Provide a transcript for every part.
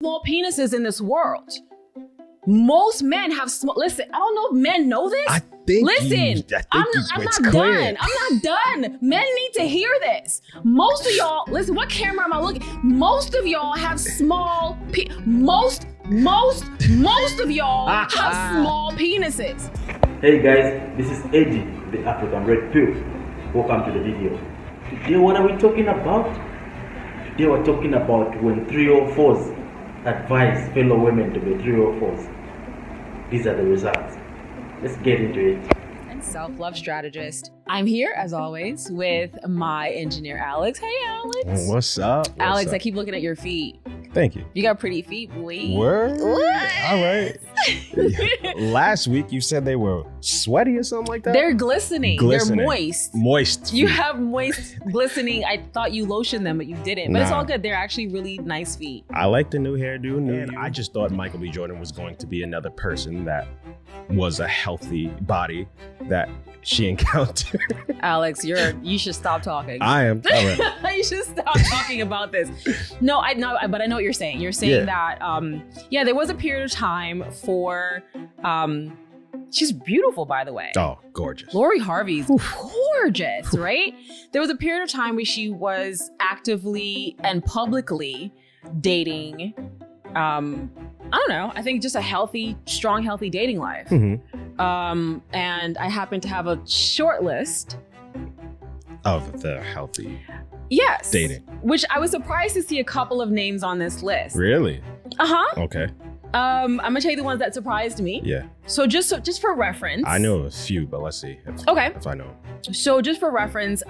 small penises in this world. Most men have small. Listen, I don't know if men know this. I think I'm not done. I'm not done. Men need to hear this. Most of y'all, listen, what camera am I looking? Most of y'all have small. Most of y'all have small penises. Hey guys, this is Eddie, the African Red Pill. Welcome to the video. Today, what are we talking about? Today, we're talking about when 304s advise fellow women to be 304s. These are the results. Let's get into it. And self-love strategist. I'm here as always with my engineer Alex. Hey Alex. What's up? Alex, I keep looking at your feet. Thank you. You got pretty feet, boy. Word? What? All right. Last week you said they were sweaty or something like that? They're glistening. Glistening. They're moist. Moist. You feet. have moist, glistening. I thought you lotioned them, but you didn't. But it's all good. They're actually really nice feet. I like the new hairdo. I just thought Michael B. Jordan was going to be another person that was a healthy body that she encountered. Alex, you should stop talking. I am. All right. You should stop talking about this. No, I know, but I know what you're saying. You're saying that, there was a period of time for, she's beautiful, by the way. Oh, gorgeous. Lori Harvey's gorgeous, right? There was a period of time where she was actively and publicly dating, I don't know, I think just a strong, healthy dating life. Mm-hmm. And I happen to have a short list of the healthy dating. Which I was surprised to see a couple of names on this list. Really? Uh-huh. Okay. I'm gonna tell you the ones that surprised me. Yeah. So just for reference. I know a few, but let's see if I know. So just for reference,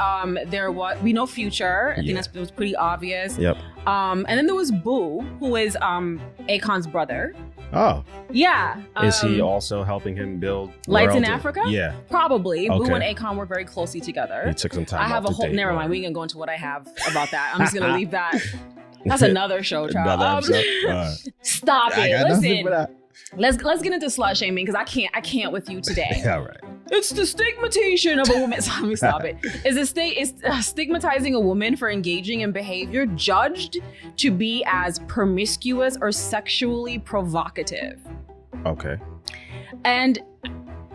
we know Future. I think that was pretty obvious. Yep. And then there was Boo, who is Akon's brother. Oh. Yeah. Is he also helping him build Lights in royalty? Africa? Yeah. Probably. Okay. Boo and Akon work very closely together. He took some time. I have a whole. Never mind. We ain't gonna go into what I have about that. I'm just gonna leave that. That's another show, child. Stop it. Listen. Let's get into slut shaming because I can't with you today. All right. It's the stigmatization of a woman. Let me stop it. Is stigmatizing a woman for engaging in behavior judged to be as promiscuous or sexually provocative? Okay. And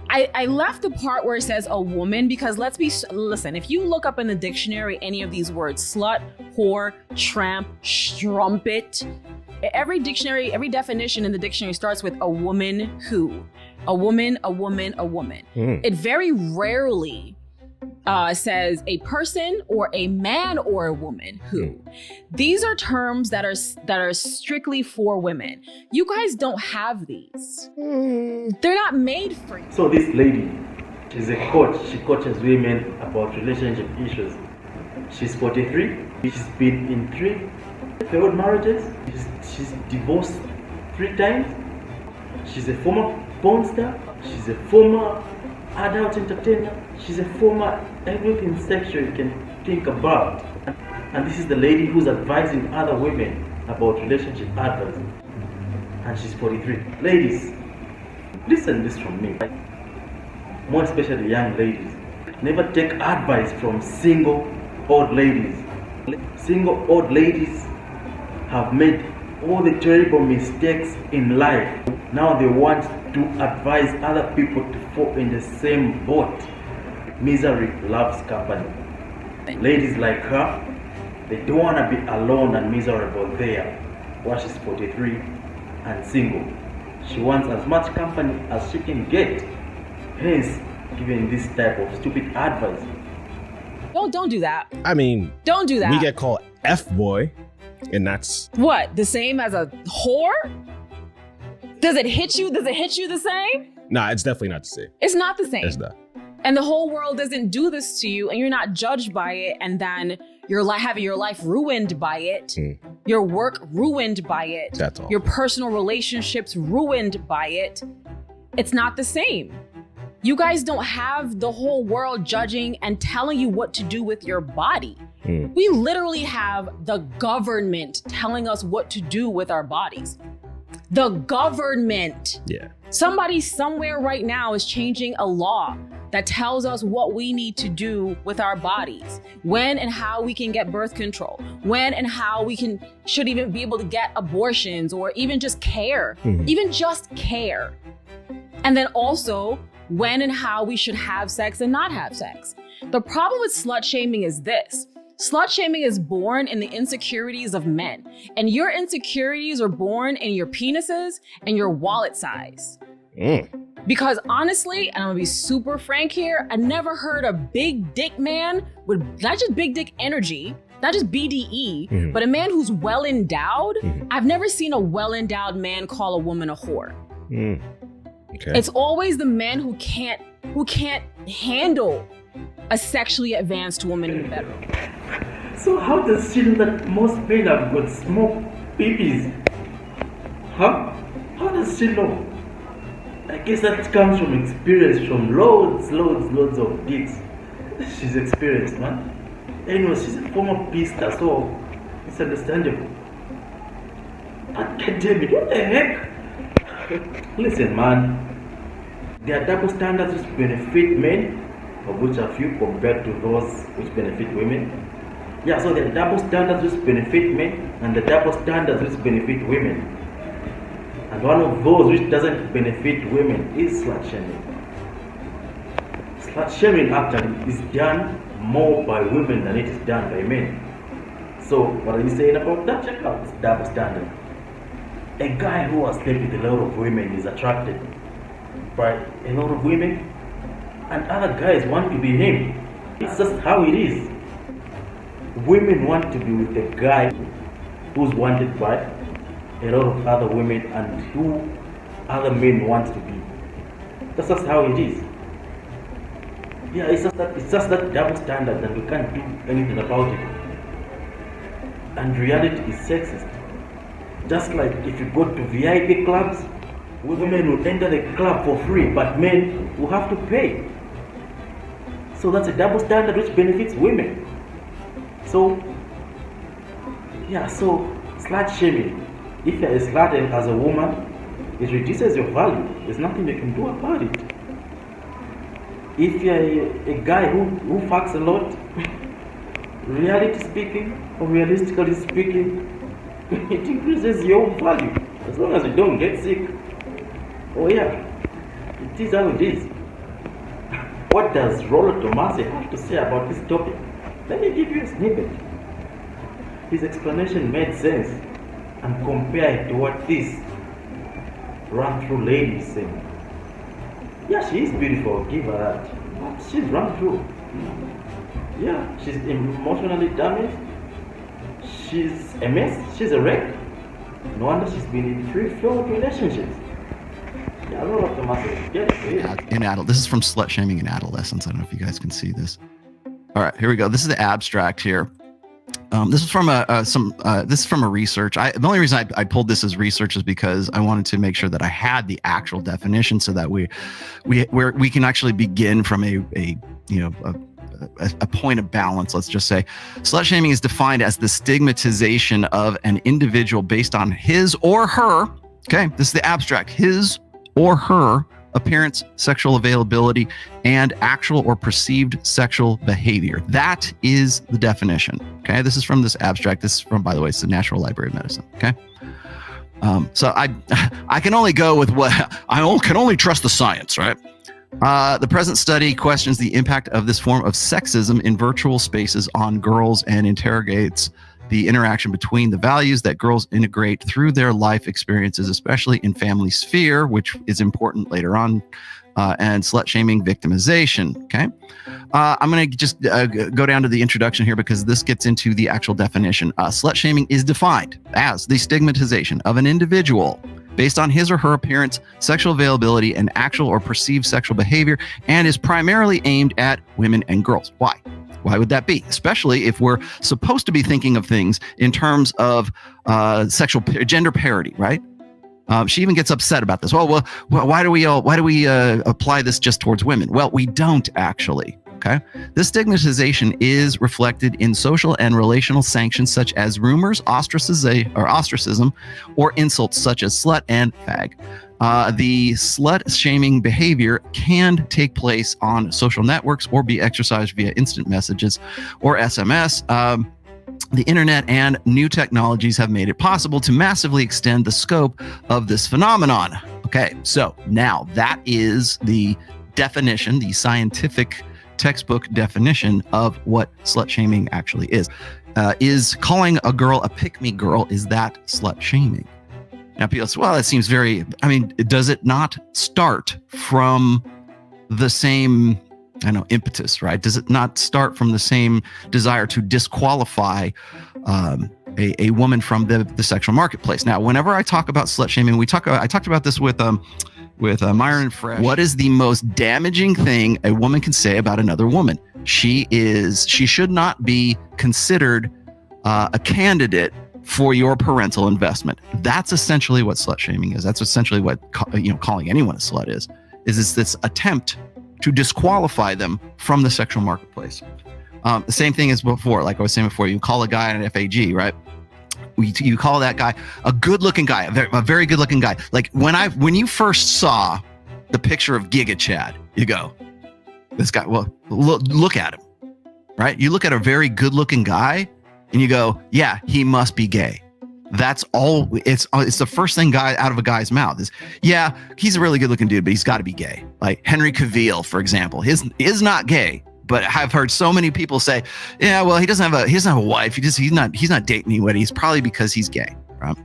I left the part where it says a woman because listen, if you look up in the dictionary any of these words, slut, whore, tramp, strumpet, every definition in the dictionary starts with a woman who. A woman. It very rarely says a person or a man or a woman who. These are terms that are strictly for women. You guys don't have these. They're not made for you. So this lady is a coach. She coaches women about relationship issues. She's 43. She's been in 3 failed marriages. She's divorced 3 times. She's a former porn star. She's a former adult entertainer. She's a former everything sexual you can think about. And this is the lady who's advising other women about relationship advice. And she's 43. Ladies, listen this from me. More especially young ladies. Never take advice from single old ladies. Single old ladies have made all the terrible mistakes in life. Now they want to advise other people to fall in the same boat. Misery loves company. Ladies like her, they don't want to be alone and miserable there. While she's 43 and single. She wants as much company as she can get. Hence, giving this type of stupid advice. Don't do that. I mean, don't do that. We get called F-boy, and that's what? The same as a whore? Does it hit you? Does it hit you the same? Nah, it's definitely not the same. It's not the same. It's not. And the whole world doesn't do this to you, and you're not judged by it, and then you're having your life ruined by it, your work ruined by it, that's all. Your personal relationships ruined by it. It's not the same. You guys don't have the whole world judging and telling you what to do with your body. We literally have the government telling us what to do with our bodies. The government. Yeah. Somebody somewhere right now is changing a law that tells us what we need to do with our bodies, when and how we can get birth control, when and how we should even be able to get abortions, or even just care, even just care. And then also when and how we should have sex and not have sex. The problem with slut shaming is this. Slut shaming is born in the insecurities of men, and your insecurities are born in your penises and your wallet size. Because honestly, and I'm gonna be super frank here, I never heard a big dick man with not just big dick energy, not just BDE, but a man who's well endowed. I've never seen a well endowed man call a woman a whore. Okay. It's always the men who can't handle a sexually advanced woman in the bedroom. So how does she know that most men have got small babies? Huh? How does she know? I guess that comes from experience, from loads of dicks she's experienced, man. Anyway, she's a former pista, so it's understandable. But damn it, what the heck? Listen, man. There are double standards which benefit men, of which are few compared to those which benefit women. Yeah, so there are double standards which benefit men, and the double standards which benefit women. And one of those which doesn't benefit women is slut shaming. Slut shaming actually is done more by women than it is done by men. So what are you saying about that? Check out this double standard. A guy who has slept with a lot of women is attracted by a lot of women, and other guys want to be him. It's just how it is. Women want to be with a guy who's wanted by a lot of other women and who other men want to be. That's just how it is. Yeah, it's just that double standard, and we can't do anything about it. And reality is sexist. Just like if you go to VIP clubs, women will enter the club for free, but men will have to pay. So that's a double standard which benefits women. So, yeah, so slut shaming. If you're a slut as a woman, it reduces your value. There's nothing you can do about it. If you're a guy who fucks a lot, reality speaking, or realistically speaking, it increases your own value. As long as you don't get sick. Oh yeah, it is how it is. What does Rollo Tomasi have to say about this topic? Let me give you a snippet. His explanation made sense, and compare it to what this run-through lady is saying. Yeah, she is beautiful, give her that. But she's run through. Yeah, she's emotionally damaged. She's a mess. She's a wreck. No wonder she's been in 3 failed relationships. Yeah, a lot of them must get it. In adult, this is from Slut Shaming in Adolescence. I don't know if you guys can see this. All right, here we go. This is the abstract here. This is from a research. The only reason I pulled this as research is because I wanted to make sure that I had the actual definition, so that we can actually begin from a point of balance. Let's just say slut shaming is defined as the stigmatization of an individual based on his or her. Okay, this is the abstract. His or her appearance, sexual availability, and actual or perceived sexual behavior. That is the definition. Okay, this is from this abstract. This is from, by the way, it's the National Library of Medicine. Okay, so I can only go with what I can only trust the science, right? The present study questions the impact of this form of sexism in virtual spaces on girls and interrogates the interaction between the values that girls integrate through their life experiences, especially in family sphere, which is important later on, and slut shaming victimization. Okay. I'm going to just go down to the introduction here because this gets into the actual definition. Slut shaming is defined as the stigmatization of an individual based on his or her appearance, sexual availability, and actual or perceived sexual behavior, and is primarily aimed at women and girls. Why? Why would that be? Especially if we're supposed to be thinking of things in terms of gender parity, right? She even gets upset about this. Well, why do we apply this just towards women? Well, we don't actually. Okay. This stigmatization is reflected in social and relational sanctions such as rumors, ostracism, or insults such as slut and fag. The slut-shaming behavior can take place on social networks or be exercised via instant messages or SMS. The internet and new technologies have made it possible to massively extend the scope of this phenomenon. Okay, so now that is the definition, the scientific textbook definition of what slut-shaming actually is. Is calling a girl a pick-me girl, is that slut-shaming? Now people say, well, that seems very, does it not start from the same, impetus, right? Does it not start from the same desire to disqualify a woman from the sexual marketplace? Now, whenever I talk about slut-shaming, I talked about this with Myron Fresh. What is the most damaging thing a woman can say about another woman? She should not be considered a candidate for your parental investment. That's essentially what slut-shaming is. That's essentially what calling anyone a slut is this attempt to disqualify them from the sexual marketplace. The same thing as before, like I was saying before, you call a guy an FAG, right? You call that guy a good-looking guy, a very good-looking guy. Like when you first saw the picture of Giga Chad, you go, this guy, well, look at him, right? You look at a very good-looking guy and you go, yeah, he must be gay. That's all. It's the first thing out of a guy's mouth is, yeah, he's a really good-looking dude, but he's got to be gay. Like Henry Cavill, for example, is not gay. But I've heard so many people say, yeah, well, he doesn't have a wife. He's not dating anybody. It's probably because he's gay, right?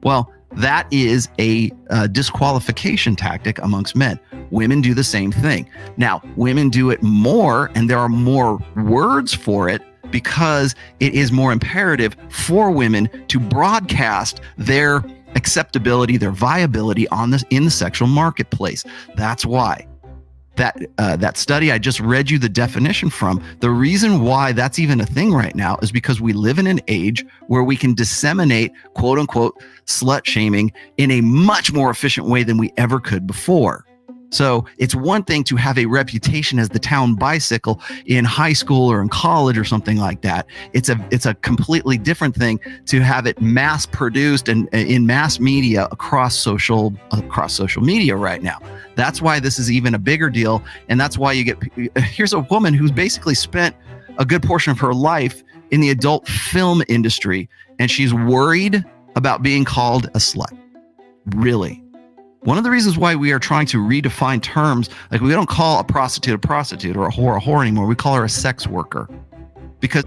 Well, that is a disqualification tactic amongst men. Women do the same thing. Now, women do it more, and there are more words for it because it is more imperative for women to broadcast their acceptability, their viability in the sexual marketplace. That's why. That study I just read you the definition from, the reason why that's even a thing right now is because we live in an age where we can disseminate quote unquote slut shaming in a much more efficient way than we ever could before. So it's one thing to have a reputation as the town bicycle in high school or in college or something like that. It's a completely different thing to have it mass produced and in mass media across social media right now. That's why this is even a bigger deal. And that's why here's a woman who's basically spent a good portion of her life in the adult film industry, and she's worried about being called a slut. Really? One of the reasons why we are trying to redefine terms, like we don't call a prostitute or a whore anymore. We call her a sex worker. Because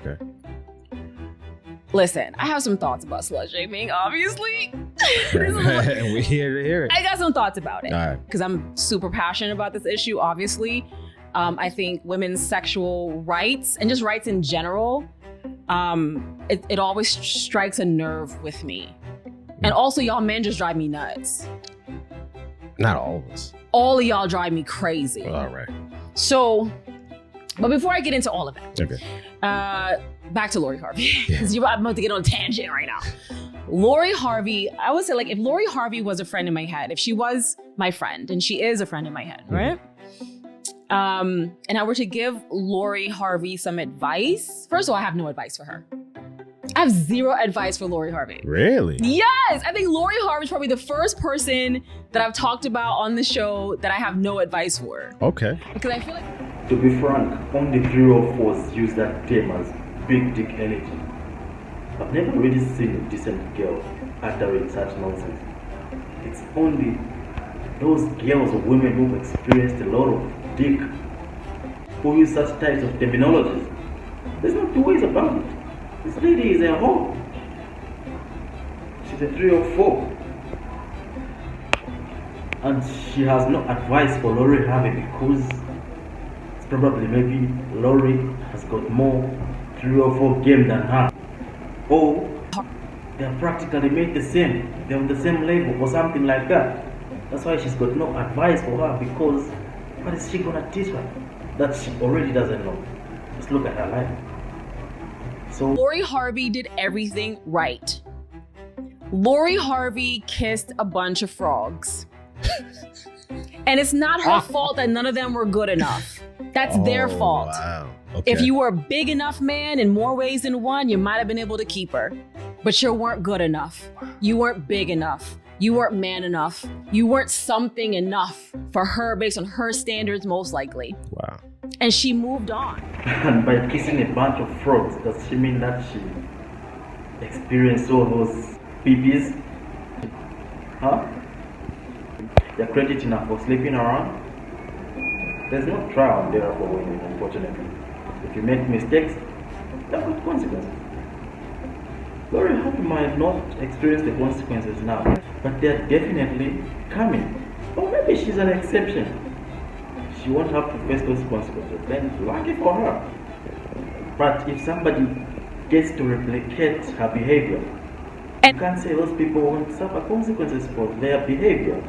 listen, I have some thoughts about slut shaming, obviously. We're here to hear it. I got some thoughts about it because All right. I'm super passionate about this issue, obviously. I think women's sexual rights and just rights in general, it always strikes a nerve with me. And also, y'all men just drive me nuts. Not all of us. All of y'all drive me crazy. All right. So, but before I get into all of that, Okay. back to Lori Harvey. Because I'm about to get on a tangent right now. Lori Harvey, I would say, like, if Lori Harvey was a friend in my head, if she was my friend, and she is a friend in my head, right? And I were to give Lori Harvey some advice. First of all, I have no advice for her. I have zero advice for Lori Harvey. Really? Yes! I think Lori Harvey is probably the first person that I've talked about on the show that I have no advice for. Okay. Because I feel like... To be frank, only 3 or 4 use that term as big dick energy. I've never really seen a decent girl uttering such nonsense. It's only those girls or women who've experienced a lot of dick who use such types of terminologies. There's no 2 ways about it. This lady is a whore. She's a 3 or 4. And she has no advice for Lori Harvey because it's probably maybe Lori has got more 3 or 4 game than her. Or they're practically made the same. They're on the same level or something like that. That's why she's got no advice for her, because what is she gonna teach her that she already doesn't know? Just look at her life. So Lori Harvey did everything right. Lori Harvey kissed a bunch of frogs. And it's not her fault that none of them were good enough. That's their fault. Wow. Okay. If you were a big enough man in more ways than one, you might have been able to keep her. But you weren't good enough. You weren't big enough. You weren't man enough. You weren't something enough for her based on her standards, most likely. Wow. And she moved on. And by kissing a bunch of frogs, does she mean that she experienced all those babies? Huh? You're crediting her for sleeping around? There's no trial and error for women, unfortunately. If you make mistakes, there are consequences. Lori Harvey might not experience the consequences now, but they're definitely coming. Or maybe she's an exception. She won't have to face those consequences. Then lucky for her. But if somebody gets to replicate her behavior, you can't say those people won't suffer consequences for their behavior.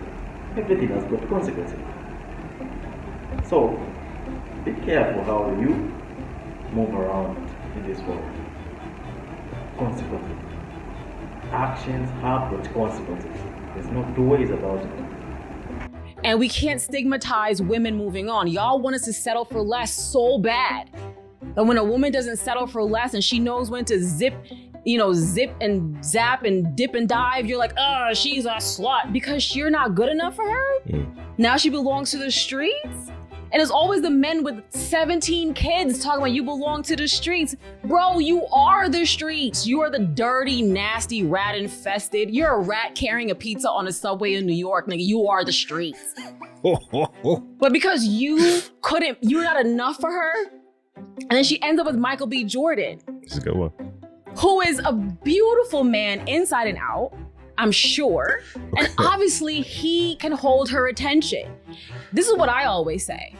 Everything has got consequences. So, be careful how you move around in this world. Consequences. Actions have got consequences. There's no two ways about it. And we can't stigmatize women moving on. Y'all want us to settle for less so bad. But when a woman doesn't settle for less and she knows when to zip and zap and dip and dive, you're like, oh, she's a slut because you're not good enough for her. Now she belongs to the streets. And it's always the men with 17 kids talking about you belong to the streets. Bro, you are the streets. You are the dirty, nasty, rat infested. You're a rat carrying a pizza on a subway in New York, nigga. You are the streets. But because you're not enough for her, and then she ends up with Michael B. Jordan. It's a good one. Who is a beautiful man inside and out, I'm sure. And obviously he can hold her attention. This is what I always say.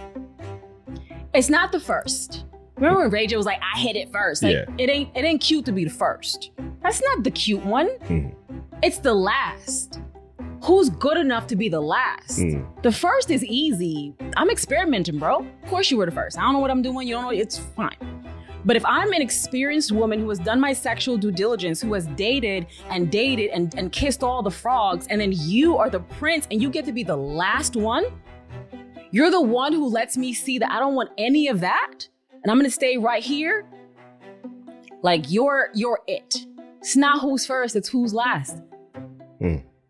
It's not the first. Remember when Ray J was like, I hit it first. Like, it ain't cute to be the first. That's not the cute one. It's the last. Who's good enough to be the last? The first is easy. I'm experimenting, bro. Of course you were the first. I don't know what I'm doing. You don't know. It's fine. But if I'm an experienced woman who has done my sexual due diligence, who has dated and kissed all the frogs, and then you are the prince and you get to be the last one, you're the one who lets me see that I don't want any of that, and I'm gonna stay right here. Like you're it. It's not who's first, it's who's last.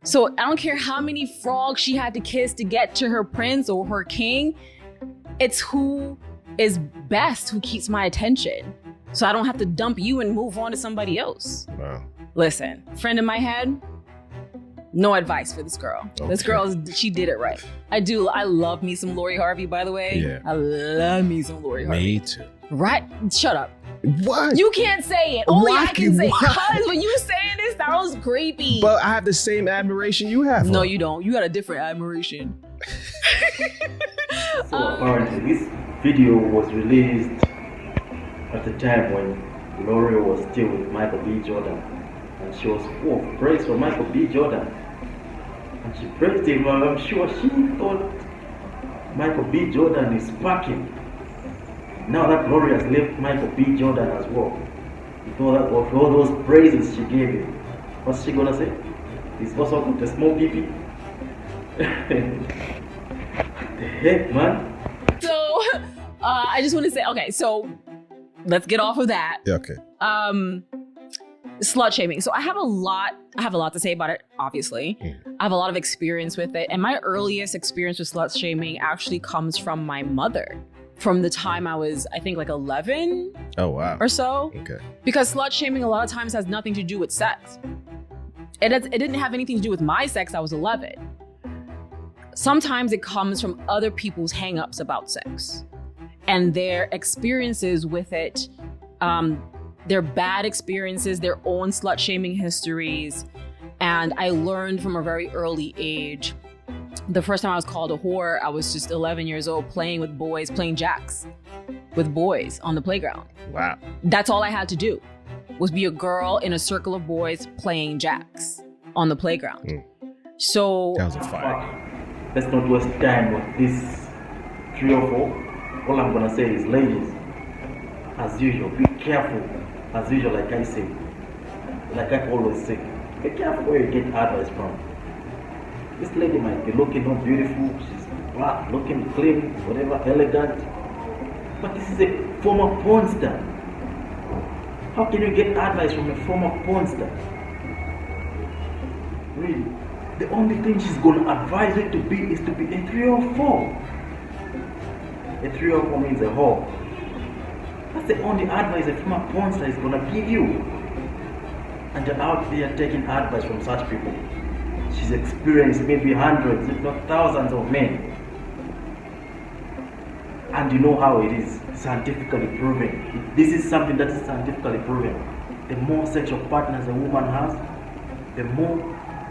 So I don't care how many frogs she had to kiss to get to her prince or her king. It's who is best who keeps my attention. So I don't have to dump you and move on to somebody else. Wow. Listen, friend in my head, no advice for this girl. Okay. This girl, she did it right. I love me some Lori Harvey, by the way. Yeah. I love me some Lori Harvey. Me too. Right? Shut up. What? You can't say it. Only I can say it. Because when you saying this, that was creepy. But I have the same admiration you have. No, you don't. You got a different admiration. So apparently this video was released at the time when Lori was still with Michael B. Jordan. And she was full of praise for Michael B. Jordan. And she praised him, and I'm sure she thought Michael B. Jordan is packing. Now that Lori has left Michael B. Jordan as well, with all those praises she gave him, what's she gonna say? He's also got a small pee-pee? What the heck, man? So, I just want to say, okay, so let's get off of that. Yeah, okay. Slut shaming. So I have a lot to say about it, obviously. I have a lot of experience with it. And my earliest experience with slut shaming actually comes from my mother. From the time I was, I think, like 11 or so. Okay. Because slut shaming a lot of times has nothing to do with sex. It didn't have anything to do with my sex. I was 11. Sometimes it comes from other people's hangups about sex and their experiences with it, their bad experiences, their own slut shaming histories. And I learned from a very early age. The first time I was called a whore, I was just 11 years old playing with boys, playing jacks with boys on the playground. Wow. That's all I had to do, was be a girl in a circle of boys playing jacks on the playground. So that was a fire. Let's not waste time with this 3 or 4. All I'm gonna say is, ladies, as usual, be careful. As usual, like I say, like I always say, be careful where you get advice from. This lady might be looking not beautiful, she's black, looking clean, whatever, elegant, But this is a former porn star. How can you get advice from a former porn star? Really? The only thing she's going to advise you to be is to be a 304. A 304 means a whore. That's the only advice a former porn star is going to give you. And you're out there taking advice from such people. She's experienced maybe hundreds, if not thousands of men. And you know how it is, scientifically proven. This is something that is scientifically proven. The more sexual partners a woman has, the more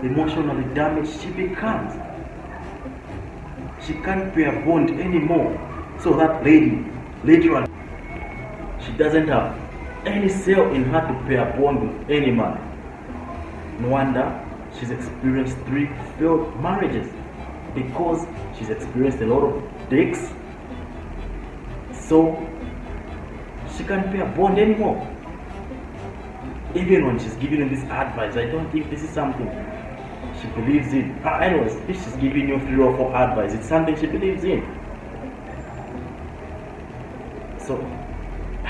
emotionally damaged she becomes. She can't bear bond anymore. So that lady, literally, she doesn't have any cell in her to bear bond with any man. No wonder she's experienced 3 failed marriages, because she's experienced a lot of dicks. So she can't bear bond anymore. Even when she's giving you this advice, I don't think this is something she believes in. Anyways, if she's giving you 3 or 4 advice, it's something she believes in. So,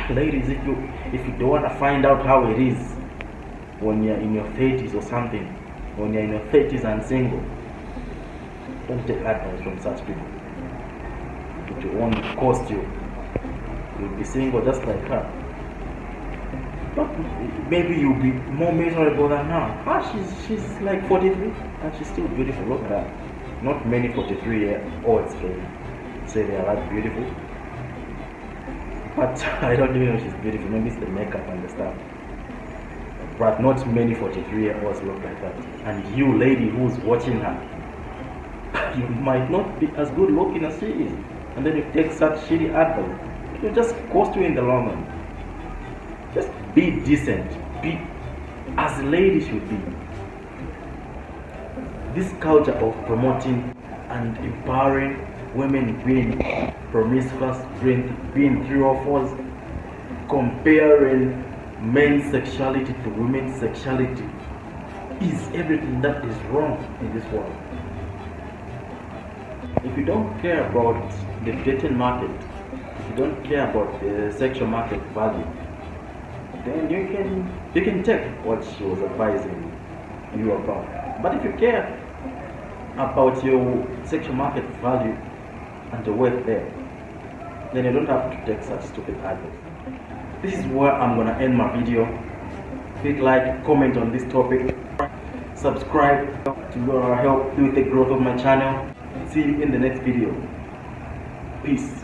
ladies, if you don't want to find out how it is when you're in your 30s or something, when you're in your 30s and single, don't take advice from such people. It will only cost you. You'll be single just like her. But maybe you'll be more miserable than her. She's like 43 and she's still beautiful. Look at that. Not many 43-year-olds can say they are that beautiful. But I don't even know if she's beautiful. Maybe it's the makeup and the stuff. But not many 43-year-olds look like that. And you, lady who's watching her, you might not be as good looking as she is. And then you take such shitty advice. It will just cost you in the long run. Just be decent. Be as a lady should be. This culture of promoting and empowering women being promiscuous, being 304s, comparing men's sexuality to women's sexuality is everything that is wrong in this world. If you don't care about the dating market, if you don't care about the sexual market value, then you can take what she was advising you about. But if you care about your sexual market value and the worth there, then you don't have to take such stupid advice. This is where I'm gonna end my video. Hit like, comment on this topic, subscribe to help with the growth of my channel. See you in the next video. Peace.